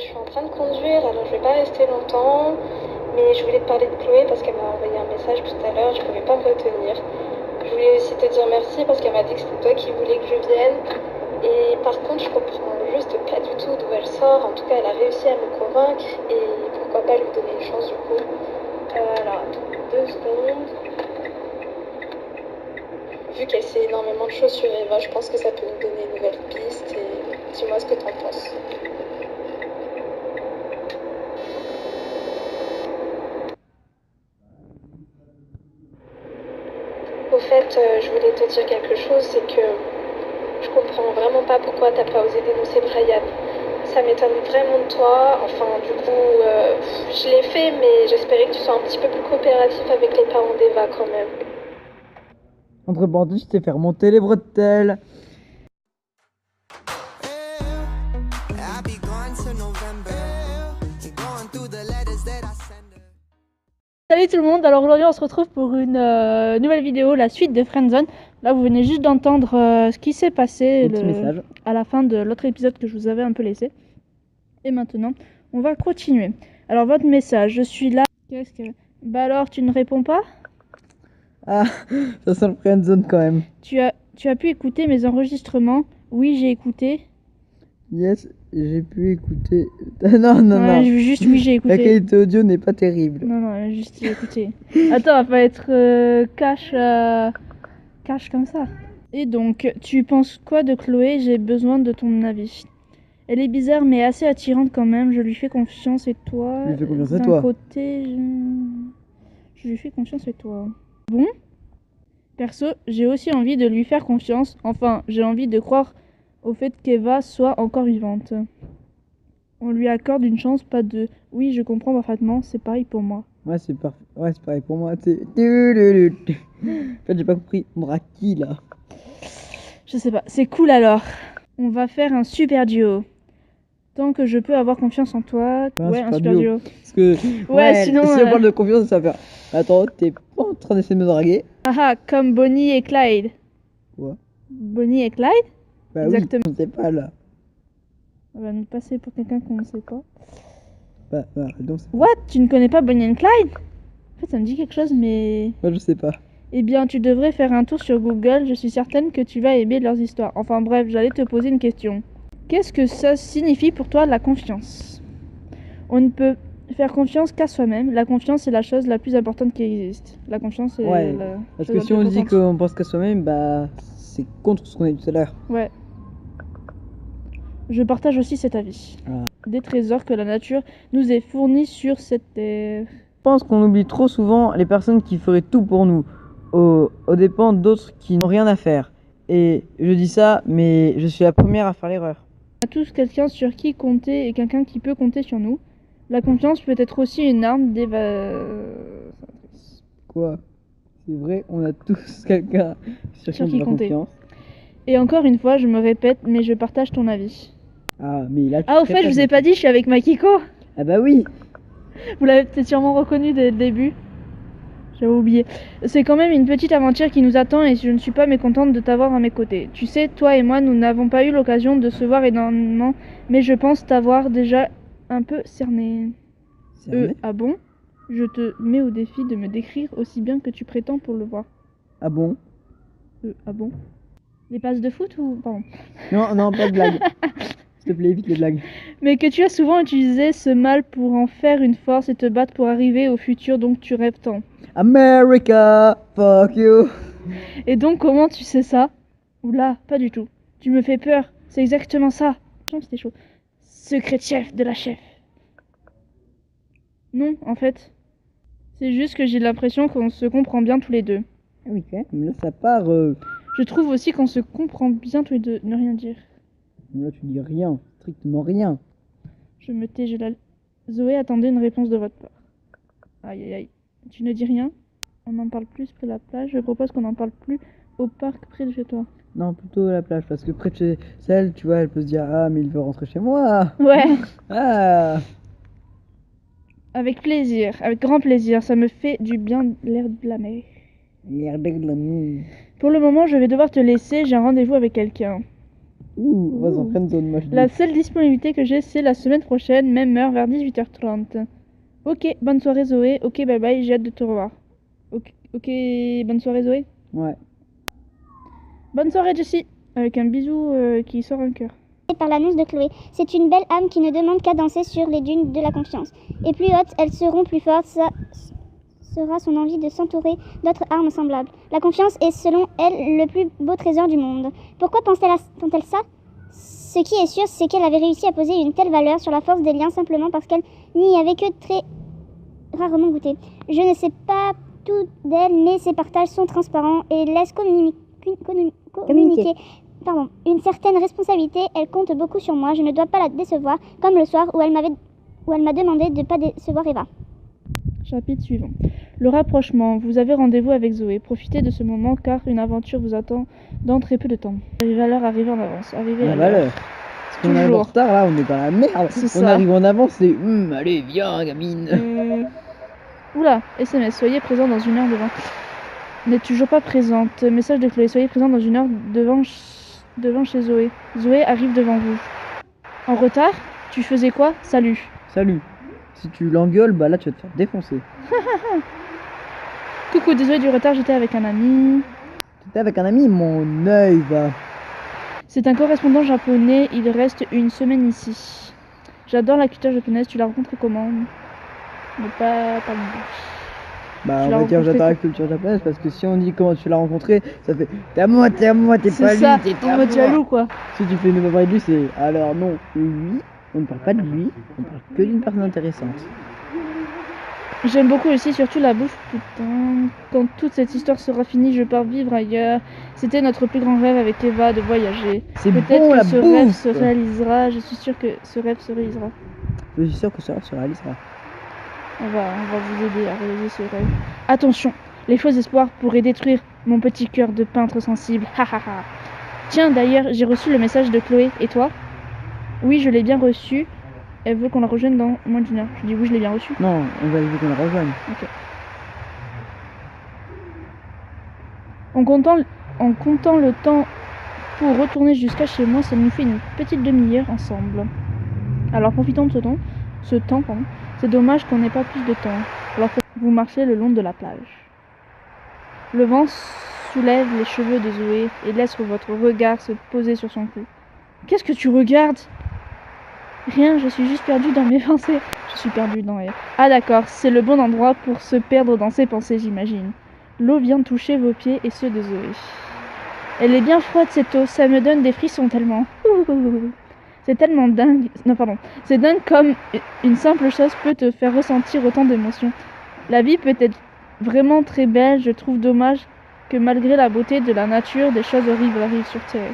je suis en train de conduire, alors je vais pas rester longtemps, mais je voulais te parler de Chloé parce qu'elle m'a envoyé un message tout à l'heure, je pouvais pas me retenir. Je voulais aussi te dire merci parce qu'elle m'a dit que c'était toi qui voulais que je vienne. Et par contre, je comprends juste pas du tout d'où elle sort. En tout cas, elle a réussi à me convaincre et pourquoi pas lui donner une chance du coup. Alors, attends, 2 secondes. Vu qu'elle sait énormément de choses sur Eva, je pense que ça peut nous donner une nouvelle piste et dis-moi ce que t'en penses. Au fait, je voulais te dire quelque chose, c'est que je comprends vraiment pas pourquoi t'as pas osé dénoncer Brian. Ça m'étonne vraiment de toi. Enfin, du coup, je l'ai fait, mais j'espérais que tu sois un petit peu plus coopératif avec les parents d'Eva quand même. Entre bandits, je t'ai fait remonter les bretelles. Salut tout le monde, alors aujourd'hui on se retrouve pour une nouvelle vidéo, la suite de Friendzone. Là vous venez juste d'entendre ce qui s'est passé Message. à la fin de l'autre épisode que je vous avais un peu laissé. Et maintenant, on va continuer. Alors votre message, je suis là. Qu'est-ce que... Bah alors, tu ne réponds pas? Ah, ça sent le friendzone quand même. Tu as pu écouter mes enregistrements? Oui, j'ai écouté. Yes, j'ai pu écouter. Non. Juste oui, j'ai écouté. La qualité audio n'est pas terrible. Non, juste j'ai écouté. Attends, on va pas être cash comme ça. Et donc, tu penses quoi de Chloé? J'ai besoin de ton avis. Elle est bizarre mais assez attirante quand même, je lui fais confiance et toi... Je lui fais confiance à d'un toi. côté, je lui fais confiance et toi. Bon? Perso, j'ai aussi envie de lui faire confiance. Enfin, j'ai envie de croire au fait qu'Eva soit encore vivante. On lui accorde une chance, pas deux. Oui, je comprends parfaitement, c'est pareil pour moi. Ouais, c'est parfait. Ouais, c'est pareil pour moi. En fait, j'ai pas compris. On bras qui là? Je sais pas, c'est cool alors. On va faire un super duo. Tant que je peux avoir confiance en toi. Ouais, un super duo. Parce que. Ouais, sinon, Si on parle de confiance, ça va faire. Attends, t'es pas en train d'essayer de me draguer? Ah, comme Bonnie et Clyde. Quoi? Bonnie et Clyde? Bah Exactement. oui, on sait pas là. On va nous passer pour quelqu'un qu'on ne sait pas. Bah, donc c'est. What? Tu ne connais pas Bonnie et Clyde? En fait, ça me dit quelque chose, mais... Moi, je sais pas. Eh bien, tu devrais faire un tour sur Google. Je suis certaine que tu vas aimer leurs histoires. Enfin bref, j'allais te poser une question. Qu'est-ce que ça signifie pour toi, la confiance? On ne peut faire confiance qu'à soi-même. La confiance est la chose la plus importante qui existe. La confiance est Ouais, la parce chose que la si plus on dit importante. qu'on pense qu'à soi-même, bah c'est contre ce qu'on a dit tout à l'heure. Ouais. Je partage aussi cet avis. Ah. Des trésors que la nature nous ait fournis sur cette terre. Je pense qu'on oublie trop souvent les personnes qui feraient tout pour nous, aux dépens d'autres qui n'ont rien à faire. Et je dis ça, mais je suis la première à faire l'erreur. On a tous quelqu'un sur qui compter et quelqu'un qui peut compter sur nous. La confiance peut être aussi une arme Quoi? C'est vrai, on a tous quelqu'un sur qui on a compter. confiance. Et encore une fois, je me répète, mais je partage ton avis. Ah, mais là... Ah, au fait, je vous ai pas dit, je suis avec Makiko. Ah bah oui. Vous l'avez peut-être sûrement reconnu dès le début. J'avais oublié. C'est quand même une petite aventure qui nous attend et je ne suis pas mécontente de t'avoir à mes côtés. Tu sais, toi et moi, nous n'avons pas eu l'occasion de se voir énormément, mais je pense t'avoir déjà un peu cerné. Ah bon? Je te mets au défi de me décrire aussi bien que tu prétends pour le voir. Ah bon? Ah bon? Les passes de foot ou... Pardon. Non, pas de blague. S'il te plaît, évite les blagues. Mais que tu as souvent utilisé ce mal pour en faire une force et te battre pour arriver au futur dont tu rêves tant. America, fuck you. Et donc comment tu sais ça? Oula, pas du tout. Tu me fais peur, c'est exactement ça. Non, c'était chaud. Secret chef de la chef. Non, en fait. C'est juste que j'ai l'impression qu'on se comprend bien tous les deux. Ah oui, quand même, là ça part... Je trouve aussi qu'on se comprend bien tous les deux. Ne rien dire. Là tu dis rien, strictement rien. Je me tais, Zoé attendait une réponse de votre part. Aïe aïe aïe. Tu ne dis rien? On en parle plus près de la plage. Je propose qu'on en parle plus au parc près de chez toi. Non, plutôt à la plage, parce que près de chez elle, tu vois, elle peut se dire « Ah, mais il veut rentrer chez moi !» Ouais. Ah. Avec plaisir, avec grand plaisir. Ça me fait du bien l'air de la mer. L'air de la mer. Pour le moment, je vais devoir te laisser. J'ai un rendez-vous avec quelqu'un. Ouh, on va s'en prendre zone, moi je dis. La seule disponibilité que j'ai, c'est la semaine prochaine, même heure, vers 18h30. Ok, bonne soirée Zoé. Ok, bye bye, j'ai hâte de te revoir. Ok, bonne soirée Zoé. Ouais. Bonne soirée Jessie. Avec un bisou qui sort un cœur. Par l'annonce de Chloé. C'est une belle âme qui ne demande qu'à danser sur les dunes de la confiance. Et plus hautes elles seront, plus fortes sera son envie de s'entourer d'autres armes semblables. La confiance est, selon elle, le plus beau trésor du monde. Pourquoi pense-t-elle ça? Ce qui est sûr, c'est qu'elle avait réussi à poser une telle valeur sur la force des liens simplement parce qu'elle n'y avait que très rarement goûté. Je ne sais pas tout d'elle, mais ses partages sont transparents et laissent communiquer une certaine responsabilité. Elle compte beaucoup sur moi, je ne dois pas la décevoir, comme le soir où elle m'a demandé de ne pas décevoir Eva. Chapitre suivant. Le rapprochement. Vous avez rendez-vous avec Zoé. Profitez de ce moment car une aventure vous attend dans très peu de temps. Arrivez à l'heure, arrivez en avance. Arrivez à l'heure. Parce qu'on arrive en retard, là, on est dans la merde. On arrive en avance, c'est allez, viens, gamine. Oula, SMS, soyez présent dans 1 heure devant. N'êtes toujours pas présente. Message de Chloé, soyez présent dans 1 heure devant chez Zoé. Zoé arrive devant vous. En retard? Tu faisais quoi? Salut. Salut. Si tu l'engueules, bah là tu vas te faire défoncer. Coucou, désolé du retard, j'étais avec un ami. T'étais avec un ami? Mon œil va. C'est un correspondant japonais, il reste 1 semaine ici. J'adore la culture japonaise, tu l'as rencontré comment? Mais pas le Bah on va dire j'adore la culture japonaise parce que si on dit comment tu l'as rencontré, ça fait t'es à moi, t'es pas ça, lui, t'es en mode jaloux quoi. Si tu fais une parler de lui, c'est alors non, oui, on ne parle pas de lui, on parle que d'une personne intéressante. J'aime beaucoup aussi, surtout la bouffe, putain. Quand toute cette histoire sera finie, je pars vivre ailleurs. C'était notre plus grand rêve avec Eva de voyager. C'est peut-être bon, que la ce bouffe. rêve se réalisera, je suis sûre que ce rêve se réalisera. Je suis sûr que ça se réalisera. On va vous aider à réaliser ce rêve. Attention, les faux espoirs pourraient détruire mon petit cœur de peintre sensible. Tiens, d'ailleurs, j'ai reçu le message de Chloé. Et toi? Oui, je l'ai bien reçu. Elle veut qu'on la rejoigne dans moins d'1 heure. Je dis oui, je l'ai bien reçu. Non, on va éviter qu'on la rejoigne. Ok. En comptant le temps pour retourner jusqu'à chez moi, ça nous fait une petite demi-heure ensemble. Alors profitons de ce temps. C'est dommage qu'on n'ait pas plus de temps. Alors vous marchez le long de la plage. Le vent soulève les cheveux de Zoé et laisse votre regard se poser sur son cou. Qu'est-ce que tu regardes? Rien, je suis juste perdue dans mes pensées. Je suis perdue dans elle. Ah d'accord, c'est le bon endroit pour se perdre dans ses pensées, j'imagine. L'eau vient de toucher vos pieds et ceux de Zoé. Elle est bien froide cette eau, ça me donne des frissons tellement. C'est tellement dingue. Non, pardon. C'est dingue comme une simple chose peut te faire ressentir autant d'émotions. La vie peut être vraiment très belle, je trouve dommage que malgré la beauté de la nature, des choses horribles arrivent sur Terre.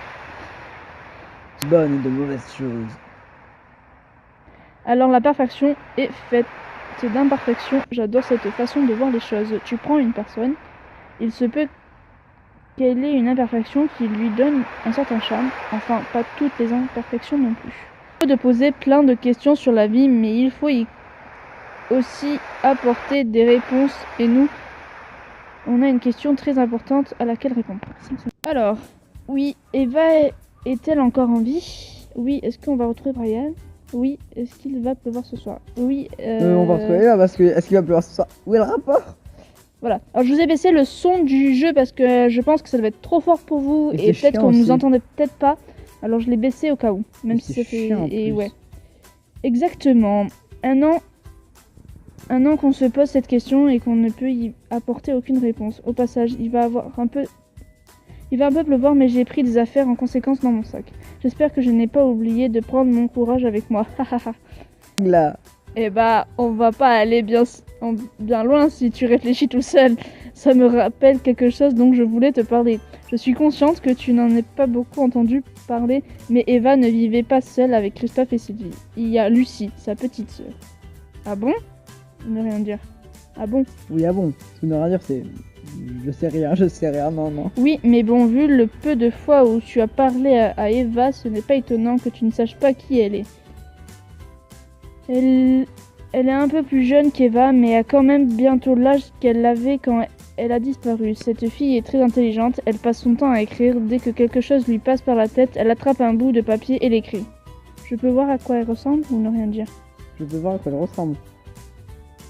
Bonne et de mauvaises choses. Alors la perfection est faite d'imperfections. J'adore cette façon de voir les choses. Tu prends une personne, il se peut qu'elle ait une imperfection qui lui donne un certain charme. Enfin, pas toutes les imperfections non plus. Il faut de poser plein de questions sur la vie, mais il faut aussi apporter des réponses. Et nous, on a une question très importante à laquelle répondre. Alors, oui, Eva est-elle encore en vie? Oui, est-ce qu'on va retrouver Brian? Oui, est-ce qu'il va pleuvoir ce soir? Oui, on va retrouver Eva parce que est-ce qu'il va pleuvoir ce soir? Où est le rapport? Voilà. Alors je vous ai baissé le son du jeu parce que je pense que ça devait être trop fort pour vous et peut-être qu'on nous entendait peut-être pas. Alors je l'ai baissé au cas où, même si ça fait et ouais. Exactement. Un an qu'on se pose cette question et qu'on ne peut y apporter aucune réponse. Au passage, il va un peu pleuvoir, mais j'ai pris des affaires en conséquence dans mon sac. J'espère que je n'ai pas oublié de prendre mon courage avec moi. Là. Eh bah, on va pas aller bien loin si tu réfléchis tout seul. Ça me rappelle quelque chose dont je voulais te parler. Je suis consciente que tu n'en as pas beaucoup entendu parler, mais Eva ne vivait pas seule avec Christophe et Sylvie. Il y a Lucie, sa petite sœur. Ah bon? Ne rien dire. Ah bon? Oui, ah bon. Ce que ne rien dire, c'est... Je sais rien, non. Oui, mais bon, vu le peu de fois où tu as parlé à Eva, ce n'est pas étonnant que tu ne saches pas qui elle est. Elle est un peu plus jeune qu'Eva, mais a quand même bientôt l'âge qu'elle avait quand elle a disparu. Cette fille est très intelligente, elle passe son temps à écrire. Dès que quelque chose lui passe par la tête, elle attrape un bout de papier et l'écrit. Je peux voir à quoi elle ressemble ou ne rien dire? Je peux voir à quoi elle ressemble.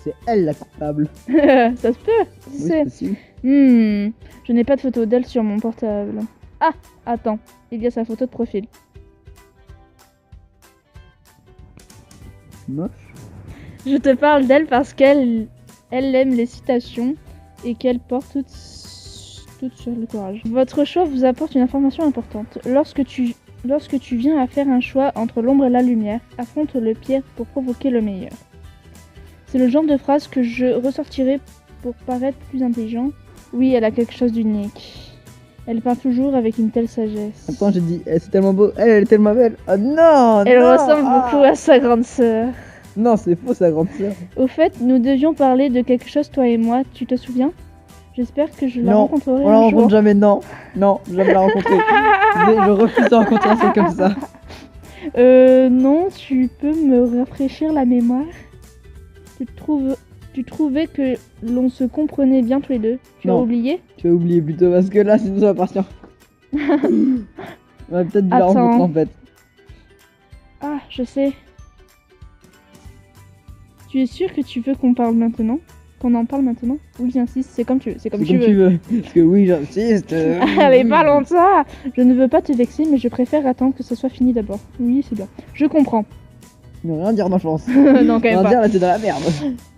C'est elle la coupable. Ça se peut, Oui, c'est... c'est possible. Je n'ai pas de photo d'elle sur mon portable. Ah, attends, il y a sa photo de profil. Moche. Je te parle d'elle parce qu'elle aime les citations et qu'elle porte toute sur le courage. Votre choix vous apporte une information importante. Lorsque tu viens à faire un choix entre l'ombre et la lumière, affronte le pire pour provoquer le meilleur. C'est le genre de phrase que je ressortirai pour paraître plus intelligent. Oui, elle a quelque chose d'unique. Elle parle toujours avec une telle sagesse. Attends, j'ai dit, c'est tellement beau, elle est tellement belle. Oh non, Elle non, ressemble beaucoup à sa grande sœur. Non, c'est faux, sa grande sœur. Au fait, nous devions parler de quelque chose, toi et moi. Tu te souviens? J'espère que je la Non, rencontrerai on la un rencontre jour. jamais, non. Non, jamais la rencontrer. Je refuse de rencontrer un seul comme ça. Non, tu peux me rafraîchir la mémoire? Tu trouvais que l'on se comprenait bien tous les deux? Tu as Non. oublié? Tu as oublié plutôt, parce que là, sinon ça va partir. On va peut-être dû la Attends. rencontrer en fait. Ah, je sais. Tu es sûr que tu veux qu'on parle maintenant? Qu'on en parle maintenant? Oui, j'insiste, c'est comme tu veux. C'est comme C'est tu comme tu veux. veux. Parce que oui, j'insiste. Allez, parlons de ça. Je ne veux pas te vexer, mais je préfère attendre que ce soit fini d'abord. Oui, c'est bien. Je comprends. Ne rien dire, non, je pense. Non, quand Rien même pas. dire, là, t'es dans la merde.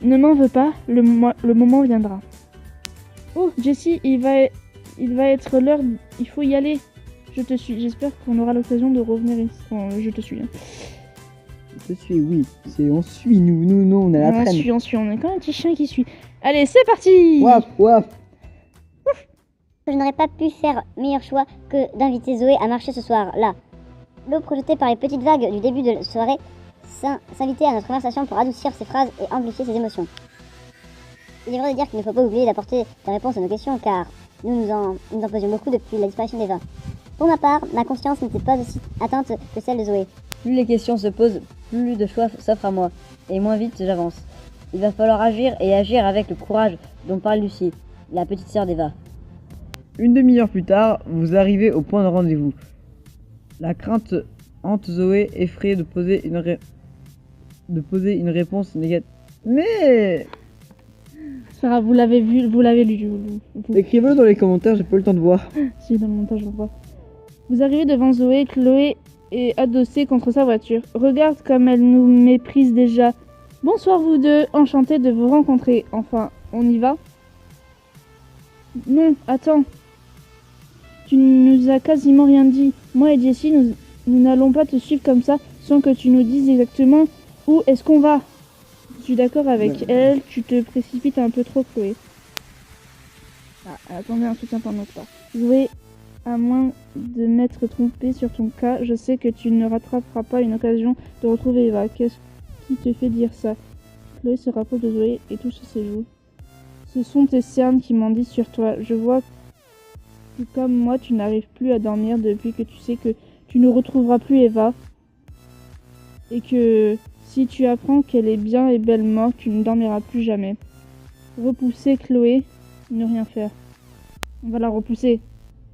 Ne m'en veux pas, le moment viendra. Oh, Jessie, il va être l'heure. Il faut y aller. Je te suis. J'espère qu'on aura l'occasion de revenir ici. Bon, je te suis. Je suis, oui. On suit, nous, on est à la On traîne. suit. On est comme un petit chien qui suit. Allez, c'est parti. Waf, waf. Je n'aurais pas pu faire meilleur choix que d'inviter Zoé à marcher ce soir-là. L'eau projetée par les petites vagues du début de la soirée s'invitait à notre conversation pour adoucir ses phrases et amplifier ses émotions. Il est vrai de dire qu'il ne faut pas oublier d'apporter des réponses à nos questions car nous en posions beaucoup depuis la disparition d'Eva. Pour ma part, ma conscience n'était pas aussi atteinte que celle de Zoé. Plus les questions se posent, plus de choix s'offrent à moi, et moins vite j'avance. Il va falloir agir et agir avec le courage dont parle Lucie, la petite sœur d'Eva. Une demi-heure plus tard, vous arrivez au point de rendez-vous. La crainte hante Zoé, effrayée de poser une réponse négative. Mais C'est pas grave, vous l'avez vu, vous l'avez lu. Vous- écrivez-le dans les commentaires, j'ai pas eu le temps de voir. Si, dans le montage, on le voit. Vous arrivez devant Zoé, Chloé est adossée contre sa voiture. Regarde comme elle nous méprise déjà. Bonsoir vous deux, enchantée de vous rencontrer. Enfin, on y va? Non, attends. Tu nous as quasiment rien dit. Moi et Jessie, nous n'allons pas te suivre comme ça sans que tu nous dises exactement où est-ce qu'on va. Je suis d'accord avec elle, tu te précipites un peu trop, Chloé. Ah, attendez un soutien par notre part. Zoé, à moins de m'être trompée sur ton cas, je sais que tu ne rattraperas pas une occasion de retrouver Eva. Qu'est-ce qui te fait dire ça? Chloé se rapproche de Zoé et touche ses joues. Ce sont tes cernes qui m'en disent sur toi. Je vois que comme moi, tu n'arrives plus à dormir depuis que tu sais que tu ne retrouveras plus Eva. Et que si tu apprends qu'elle est bien et belle morte, tu ne dormiras plus jamais. Repousser Chloé, ne rien faire. On va la repousser.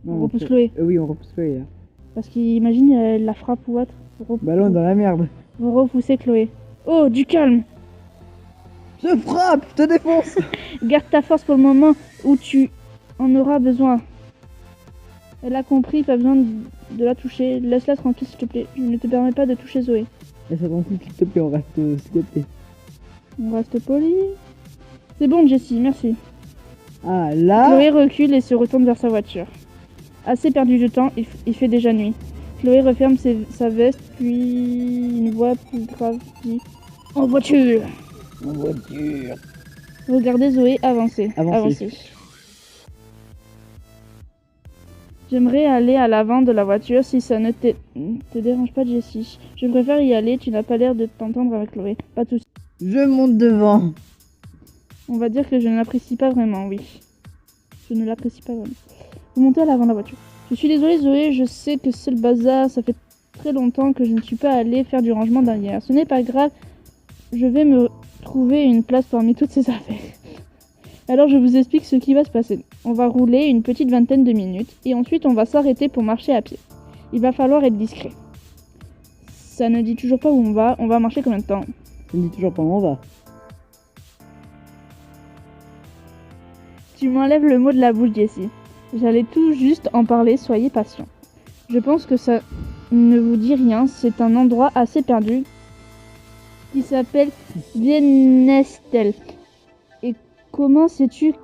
On repousse Chloé. Oui, on repousse Chloé. Là. Parce qu'imagine, elle la frappe ou autre. Ballon dans la merde. Vous repoussez Chloé. Oh, du calme. Je frappe, je te défonce. Garde ta force pour le moment où tu en auras besoin. Elle a compris, pas besoin de la toucher. Laisse-la tranquille, s'il te plaît. Je ne te permets pas de toucher Zoé. Laisse-moi tranquille, s'il te plaît, on reste, s'il te plaît. On reste poli. C'est bon, Jessie, merci. Ah, là. Chloé recule et se retourne vers sa voiture. Assez perdu de temps, il fait déjà nuit. Chloé referme sa veste, puis une voix plus grave dit « En voiture !» En voiture. Regardez Zoé avancer. Avancer. J'aimerais aller à l'avant de la voiture si ça ne te dérange pas, Jessie. Je préfère y aller, tu n'as pas l'air de t'entendre avec Chloé. Pas de soucis. Je monte devant. On va dire que je ne l'apprécie pas vraiment, oui. Je ne l'apprécie pas vraiment. Vous montez à l'avant de la voiture. Je suis désolée, Zoé, je sais que c'est le bazar. Ça fait très longtemps que je ne suis pas allée faire du rangement derrière. Ce n'est pas grave, je vais me trouver une place parmi toutes ces affaires. Alors je vous explique ce qui va se passer. On va rouler une petite vingtaine de minutes et ensuite on va s'arrêter pour marcher à pied. Il va falloir être discret. Ça ne dit toujours pas où on va marcher combien de temps? Ça ne dit toujours pas où on va. Tu m'enlèves le mot de la bouche, Jessie. J'allais tout juste en parler, soyez patient. Je pense que ça ne vous dit rien, c'est un endroit assez perdu qui s'appelle Viennestel. Et comment sais-tu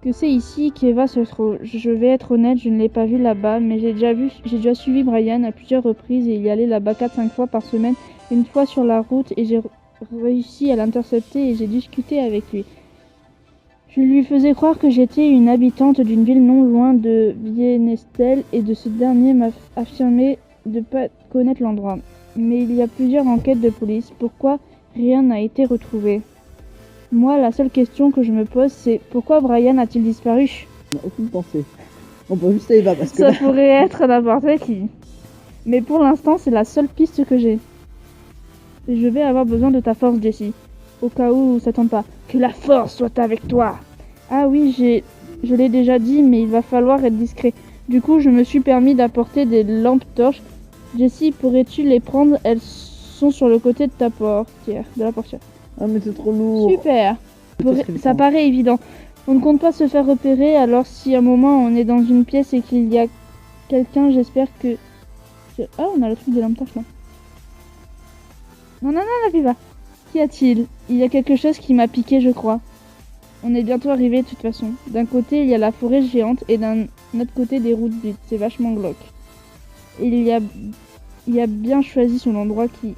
que c'est ici qu'Eva se trouve? Je vais être honnête, je ne l'ai pas vu là-bas, mais j'ai déjà suivi Brian à plusieurs reprises et il y allait là-bas 4-5 fois par semaine, une fois sur la route et j'ai réussi à l'intercepter et j'ai discuté avec lui. Je lui faisais croire que j'étais une habitante d'une ville non loin de Viennestel et de ce dernier m'a affirmé de pas connaître l'endroit. Mais il y a plusieurs enquêtes de police, pourquoi rien n'a été retrouvé? Moi, la seule question que je me pose, c'est pourquoi Brian a-t-il disparu? On n'a aucune pensée. On peut juste Eva parce que Ça là... pourrait être n'importe qui. Mais pour l'instant, c'est la seule piste que j'ai. Et je vais avoir besoin de ta force, Jessie. Au cas où ça tombe pas. Que la force soit avec toi. Ah oui, je l'ai déjà dit, mais il va falloir être discret. Du coup, je me suis permis d'apporter des lampes torches. Jessie, pourrais-tu les prendre? Elles sont sur le côté de ta portière, de la portière. Ah mais c'est trop lourd. Super. Peut-être Ça paraît évident. On ne compte pas se faire repérer, alors si à un moment on est dans une pièce et qu'il y a quelqu'un, j'espère que... Ah, on a le truc des lampes torches là. Non, la viva. Qu'y a-t-il? Il y a quelque chose qui m'a piqué, je crois. On est bientôt arrivé de toute façon. D'un côté, il y a la forêt géante et d'un autre côté, des routes vides. C'est vachement glauque. Et il a bien choisi son endroit qui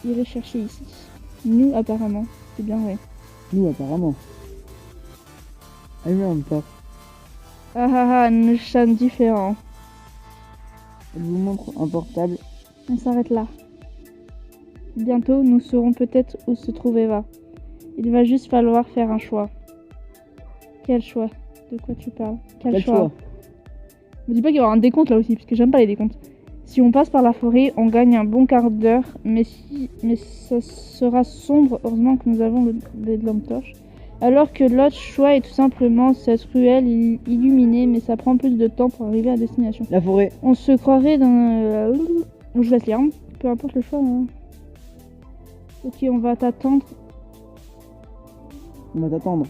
irait chercher ici. Nous, apparemment. C'est bien vrai. Nous apparemment. Ah oui, en même temps. Nous sommes différents. Je vous montre un portable. On s'arrête là. Bientôt, nous saurons peut-être où se trouve Eva. Il va juste falloir faire un choix. Quel choix? De quoi tu parles? Quel choix? Me dis pas qu'il y aura un décompte là aussi, parce que j'aime pas les décomptes. Si on passe par la forêt, on gagne un bon quart d'heure, mais ça sera sombre. Heureusement que nous avons des lampes torches. Alors que l'autre choix est tout simplement cette ruelle illuminée, mais ça prend plus de temps pour arriver à destination. La forêt. On se croirait dans... Je laisse lire, hein. Peu importe le choix. Hein. Ok, on va t'attendre. On va t'attendre.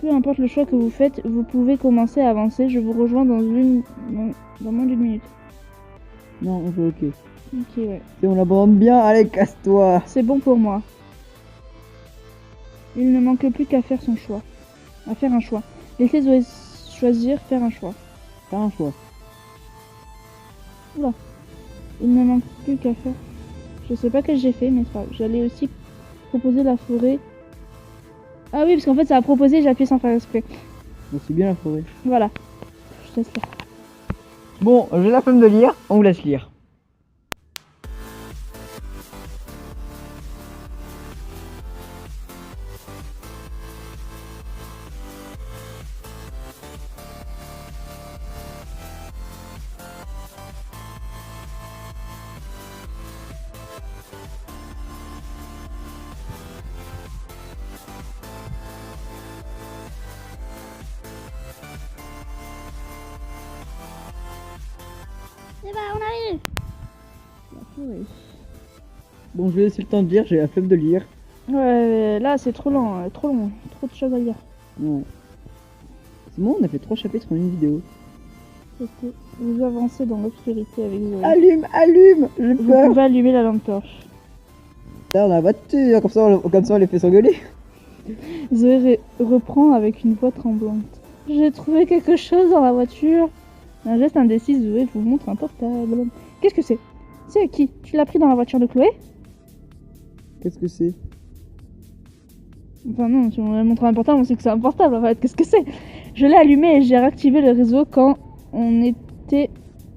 Peu importe le choix que vous faites, vous pouvez commencer à avancer. Je vous rejoins dans moins d'une minute. Non, on fait ok. Ok, ouais. Et on l'abandonne bien, allez, casse-toi. C'est bon pour moi. Il ne manque plus qu'à faire son choix. À faire un choix. Laissez Zoé choisir, faire un choix. Faire un choix. Oula. Il ne manque plus qu'à faire. Je sais pas quel j'ai fait, mais c'est pas grave. J'allais aussi proposer la forêt. Ah oui, parce qu'en fait, ça a proposé, j'ai appuyé sans faire exprès. Bon, c'est bien la forêt. Voilà. Je te laisse faire. Bon, j'ai la flemme de lire, on vous laisse lire. Eh bah, on arrive. La forêt. Bon, je vais laisser le temps de lire, j'ai la flemme de lire. Ouais, là, c'est trop lent, trop long. Trop de choses à lire. Ouais. C'est bon, on a fait 3 chapitres en une vidéo. C'était... Vous avancez dans l'obscurité avec Zoé. Allume, j'ai Vous peur. pouvez allumer la lampe torche. Là, on a la voiture, comme ça on les fait s'engueuler. Zoé reprend avec une voix tremblante. J'ai trouvé quelque chose dans la voiture. Un geste indécis, Zoé vous montre un portable. Qu'est-ce que c'est? C'est qui? Tu l'as pris dans la voiture de Chloé? Qu'est-ce que c'est? Enfin non, si on lui montre un portable, on sait que c'est un portable. En fait, qu'est-ce que c'est? Je l'ai allumé et j'ai réactivé le réseau quand on était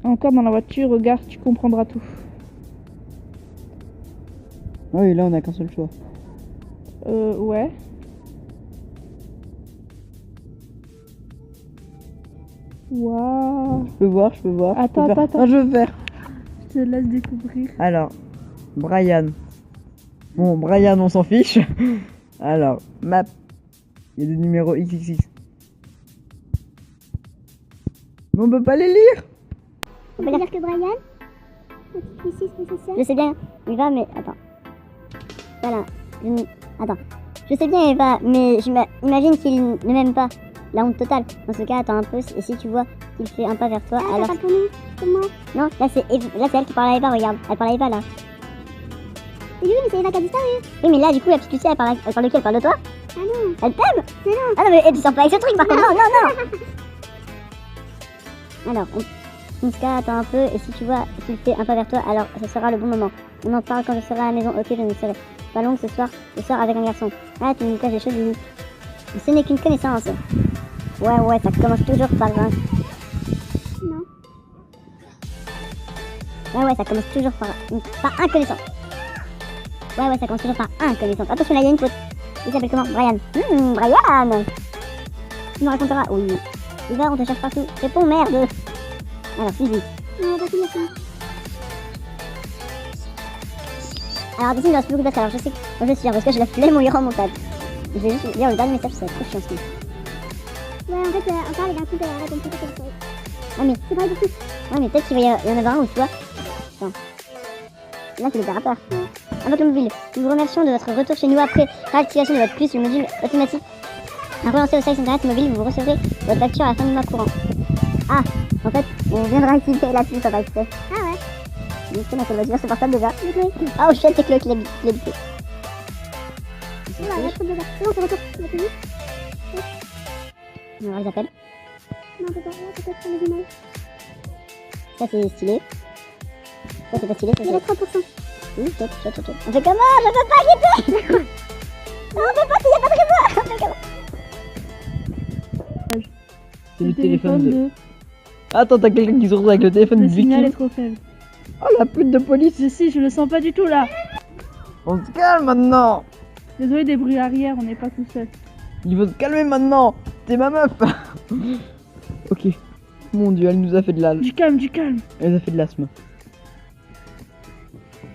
encore dans la voiture. Regarde, tu comprendras tout. Ah oui, là on a qu'un seul choix. Ouais. Waouh. Je peux voir. Attends. Non, je veux faire. Je te laisse découvrir. Alors, Brian. Bon, Brian, on s'en fiche. Alors, map. Il y a des numéros XXX. Mais on peut pas les lire. On peut dire que Brian, notre fils nécessaire. Je sais bien, Eva, mais attends. Voilà. Attends. Je sais bien, Eva, mais imagine qu'il ne m'aime pas. La honte totale. Dans ce cas, attends un peu, et si tu vois qu'il fait un pas vers toi, alors. C'est pas pour nous, c'est moi. Non, là c'est elle qui parle à Eva, regarde. Elle parle à Eva là. Oui, mais c'est Eva qui a disparu. Oui, mais là, du coup, la petite Lucie, elle parle de qui? Elle parle de toi? Ah non. Elle t'aime? Mais non. Ah non, mais tu sors pas avec ce truc par contre. Non, non, non. Alors, dans ce cas, attends un peu, et si tu vois qu'il fait un pas vers toi, alors ce sera le bon moment. On en parle quand je serai à la maison. Ok, je ne serai pas longue ce soir. Je sors avec un garçon. Ah, tu me caches des choses, Lily. Ce n'est qu'une connaissance. Ouais, ça commence toujours par un. Non. Ouais, ça commence toujours par un connaissance. Ouais, ça commence toujours par un connaissance. Attention, là, il y a une faute. Il s'appelle comment? Brian. Brian. Tu me raconteras? Oui. Eva, on te cherche partout. Réponds, merde. Alors, Sylvie. Non, pas tout alors, d'ici, il me reste plus beaucoup de place. Alors, je sais que je suis sûre parce que j'ai la flemme au ira en montage. Je vais juste lire le dernier message, c'est trop chiant ce truc. Ouais, en fait, on parle d'un couple avec une photo comme ça. Ah, mais c'est pas du tout. Ouais, mais peut-être qu'il va y en avoir un où tu vois. Attends. Là, c'est le peur. Invoque le mobile. Nous vous remercions de votre retour chez nous après réactivation de votre puce, le module automatique. À relancer au site internet mobile, vous recevrez votre facture à la fin du mois courant. Ah, en fait, on vient de réactiver la puce en fait. Ah ouais. Donc, c'est ma voiture, c'est portable déjà. Ah, oh shit, c'est Chloé qui l'a bité. Alors, ils appellent. Non, on peut pas prendre les images. Ça, c'est stylé. Ça, c'est pas stylé. Il y a 3%. Oui, chut. On fait comment? Je peux pas quitter. Non, on peut pas, il y a pas de réseau. On fait comment? C'est le téléphone de... Attends, t'as quelqu'un qui se retrouve avec le téléphone Le du signal est victime. trop faible. Oh, la pute de police. Je le sens pas du tout là. On se calme maintenant. Désolé des bruits arrière, on n'est pas tout seul. Il faut se calmer maintenant. T'es ma meuf. Ok. Mon dieu, elle nous a fait de l'asthme. Du calme. Elle nous a fait de l'asthme.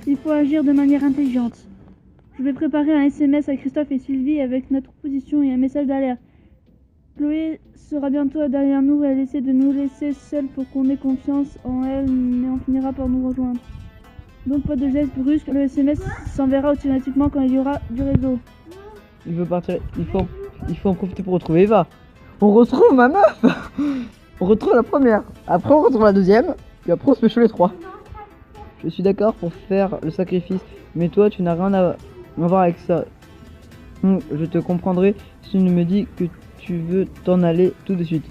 Il faut agir de manière intelligente. Je vais préparer un SMS à Christophe et Sylvie avec notre position et un message d'alerte. Chloé sera bientôt derrière nous, elle essaie de nous laisser seuls pour qu'on ait confiance en elle, mais on finira par nous rejoindre. Donc pas de geste brusque, le SMS s'enverra automatiquement quand il y aura du réseau. Il veut partir. Il faut en profiter pour retrouver Eva. On retrouve ma meuf. On retrouve la première. Après on retrouve la deuxième. Puis après on se fait chaud les trois. Je suis d'accord pour faire le sacrifice. Mais toi tu n'as rien à voir avec ça. Je te comprendrai si tu ne me dis que tu veux t'en aller tout de suite.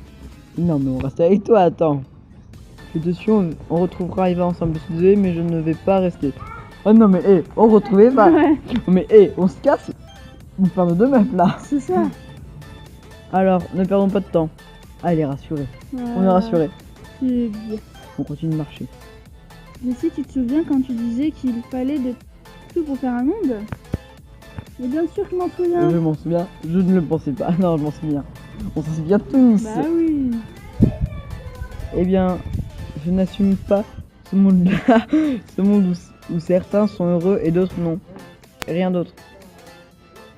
Non mais on reste avec toi, attends. Je suis dessus, on retrouvera Eva ensemble. Je suis désolé mais je ne vais pas rester. Oh non mais on retrouve Eva. Ouais, Mais on se casse. Une femme de deux meufs là. c'est ça. Alors, ne perdons pas de temps. Ah, elle est rassurée. On est rassuré. C'est bien. On continue de marcher. Jessie, tu te souviens quand tu disais qu'il fallait de tout pour faire un monde? Mais bien sûr que je m'en souviens. Je m'en souviens. Je ne le pensais pas. Non, je m'en souviens. On s'en souvient tous. Bah oui. Eh bien, je n'assume pas ce monde-là. Ce monde où certains sont heureux et d'autres non. Et rien d'autre.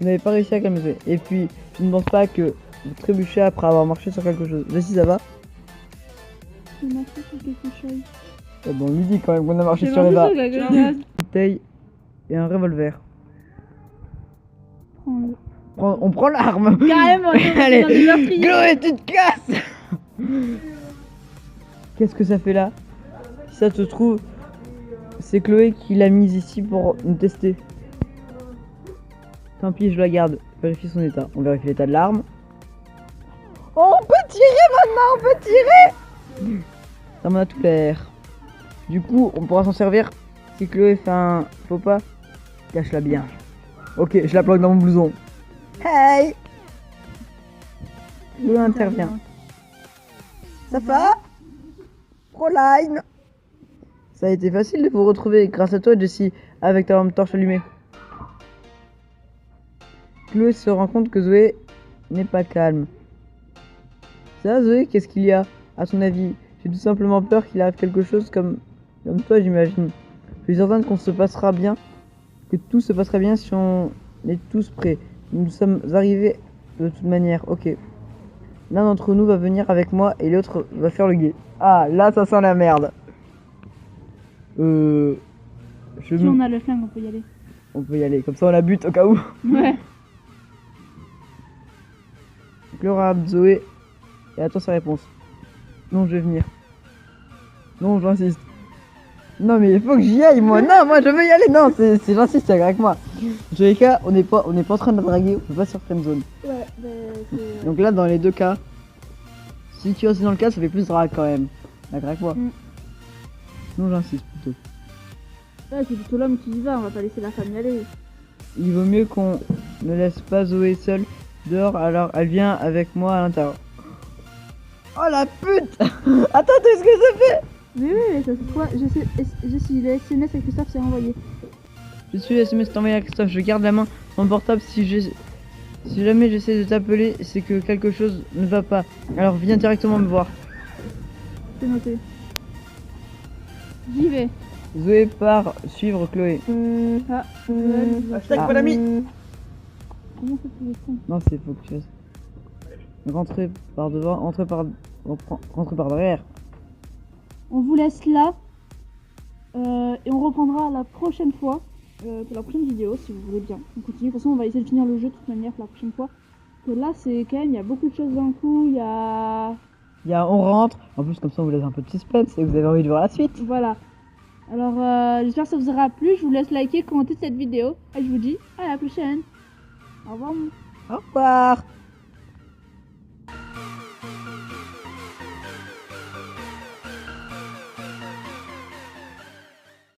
Vous n'avez pas réussi à calmer. Et puis, je ne pense pas que vous trébuchez après avoir marché sur quelque chose. Jessie, ça va? J'ai marché sur quelque chose. Eh ben, on lui dit quand même qu'on a marché J'ai sur marché Eva. sur quelque chose. Une bouteille et un revolver. Prends-le. On prend l'arme. Carrément, Allez, dans des meurtriers. Chloé, tu te casses. Qu'est-ce que ça fait là? Si ça te trouve, c'est Chloé qui l'a mise ici pour nous tester. Tant pis, je la garde. Vérifie son état. On vérifie l'état de l'arme. Oh, on peut tirer maintenant, on peut tirer. Ça m'en a tout l'air. Du coup, on pourra s'en servir si Chloé fait un faux pas. Cache-la bien. Ok, je la planque dans mon blouson. Hey! Chloé intervient. Ça va? Proline! Ça a été facile de vous retrouver grâce à toi, Jessie, avec ta lampe torche allumée. Chloé se rend compte que Zoé n'est pas calme. Ça, Zoé, qu'est-ce qu'il y a? À son avis, j'ai tout simplement peur qu'il arrive quelque chose comme toi, j'imagine. Je suis certaine qu'on se passera bien, que tout se passera bien si on est tous prêts. Nous sommes arrivés de toute manière, ok. L'un d'entre nous va venir avec moi et l'autre va faire le guet. Ah, là, ça sent la merde. Je Si me- on a le flingue, on peut y aller. On peut y aller, comme ça on la bute au cas où. Ouais. Laura, Zoé, et attends sa réponse. Non, je vais venir. Non, j'insiste. Non, mais il faut que j'y aille, moi. Non, moi, je veux y aller. Non, c'est j'insiste, c'est avec moi. En tous les cas, on n'est pas en train de draguer, on peut pas sur friend zone. Ouais, c'est... Donc là, dans les deux cas, si tu restes dans le cas, ça fait plus drague quand même. D'accord avec moi. Mm. Non, j'insiste plutôt. Ouais, c'est plutôt l'homme qui y va, on va pas laisser la femme y aller. Il vaut mieux qu'on ne laisse pas Zoé seule dehors, alors elle vient avec moi à l'intérieur. Oh la pute. Attends, qu'est-ce que ça fait? Mais oui, ça c'est quoi? Je suis le SMS à Christophe s'est renvoyé. Je suis le SMS envoyé à Christophe, je garde la main mon portable si jamais j'essaie de t'appeler, c'est que quelque chose ne va pas. Alors viens directement me voir. C'est noté. J'y vais. Zoé part suivre Chloé. Ah, Hashtag bon ami. Comment ça fait le con? Non, c'est faut que tu fasses. Rentrer par devant, rentrer par derrière. On vous laisse là. Et on reprendra la prochaine fois. Pour la prochaine vidéo, si vous voulez bien. On continue. De toute façon, on va essayer de finir le jeu de toute manière pour la prochaine fois. Parce que là, c'est quand même, il y a beaucoup de choses d'un coup. Il y a... On rentre. En plus, comme ça, on vous laisse un peu de suspense et vous avez envie de voir la suite. Voilà. Alors, j'espère que ça vous aura plu. Je vous laisse liker, commenter cette vidéo. Et je vous dis à la prochaine. Au revoir. Au revoir.